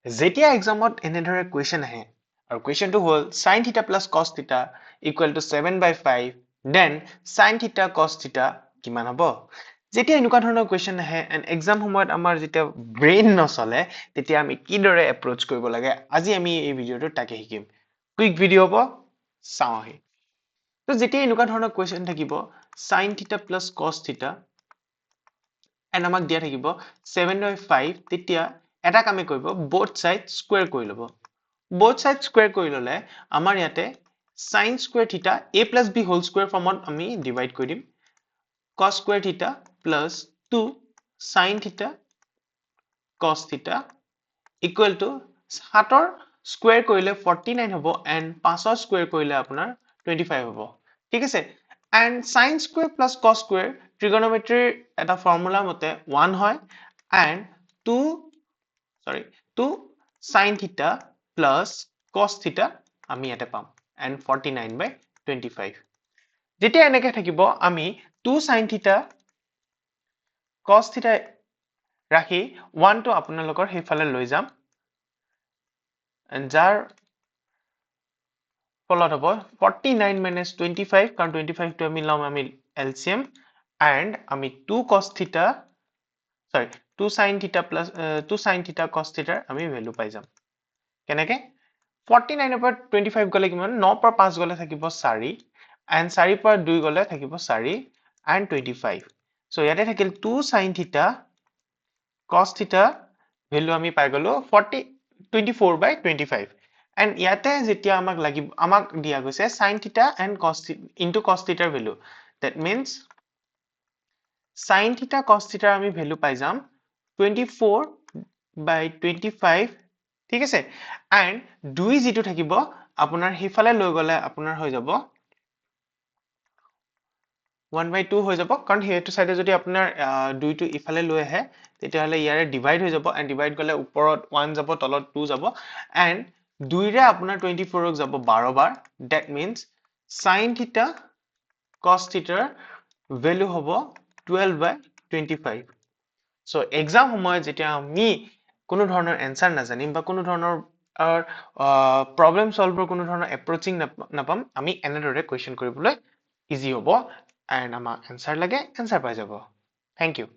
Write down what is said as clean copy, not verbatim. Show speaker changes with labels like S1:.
S1: যেতিয়া এক্সামত এনেদৰে কুৱেশ্যন আহে আৰু কুৱেশ্যনটো হ'ল sin θ plus cos θ equal to 7/5 then sin θ cos θ কিমান হ'ব যেতিয়া এনেকুৱা ধৰণৰ কুৱেশ্যন আহে এণ্ড এক্সাম সময়ত আমাৰ যেতিয়া ব্ৰেইন নচলে তেতিয়া আমি কিদৰে এপ্ৰ'চ কৰিব লাগে আজি আমি এই ভিডিঅ'টোত তাকে শিকিম কুইক ভিডিঅ' হ'ব চাওঁ আহি তো যেতিয়া এনেকুৱা ধৰণৰ কুৱেশ্যন থাকিব sin θ plus cos θ and আমাক দিয়া থাকিব 7/5 তেতিয়া এটা কামে কৰিব both side square কৰি ল'ব both side square কৰি ল'লে আমাৰ ইয়াতে sin square θ a plus b whole square ফৰ্মত আমি ডিভাইড কৰি দিম cos square θ plus 2 sin θ cos θ equal to 7ৰ square কৰিলে 49 হ'ব and 5ৰ square কৰিলে আপোনাৰ 25 হ'ব ঠিক আছে and sin square plus cos square trigonometry এটা ফৰ্মুলা মতে 1 হয় and 2 sin θ plus cos θ আমি ইয়াতে পাম and 49/25 যেতিয়া এনেকে থাকিব আমি 2 sin θ cos θ ৰাখি 1 টো আপোনালোকৰ সেইফালে লৈ যাম and যাৰ ফলত হ'ব 49 minus 25 কাৰণ 25 টো আমি লম আমি LCM and আমি 2 sin θ plus 2 sin θ cos θ আমি ভ্যালু পাই যাম কেনেকে 49 ৰ পৰা 25 গলে কিমান 9 পৰা 5 গলে থাকিব 4 and 4 পৰা 2 গলে থাকিব 4 and 25 so ইয়াতে থাকিল 2 sin θ cos θ ভ্যালু আমি পাই গলো 24/25 and ইয়াতে যেতিয়া আমাক দিয়া গৈছে sin θ and cos θ into cos θ ৰ value that means sin θ cos θ আমি ভ্যালু পাই যাম 24/25 ঠিক আছে and 2 যেটো থাকিব আপোনাৰ হিফালে লৈ গলে আপোনাৰ হৈ যাব 1/2 হৈ যাব কাৰণ হেতু সাইডে যদি আপোনাৰ 2 টো ইফালে লৈ আহে তেতিয়া হলে ইয়াৰে ডিভাইড হৈ যাব and ডিভাইড গলে ওপৰত 1 যাব তলত 2 যাব and 2 ৰে আপোনাৰ 24 ক যাব 12 বাৰ that means sin θ cos θ ৰ ভ্যালু হ'ব 12/25 so exam সময়ত যেতিয়া আমি কোনো ধৰণৰ এনসাৰ নাজানিম বা কোনো ধৰণৰ প্ৰবলেম সলভৰ কোনো ধৰণৰ এপ্ৰোচিং নাপাম আমি এনেদৰে কোৱেশ্চন কৰিবলৈ ইজি হ'ব and আমাক এনসাৰ লাগে এনসাৰ পাই যাব thank you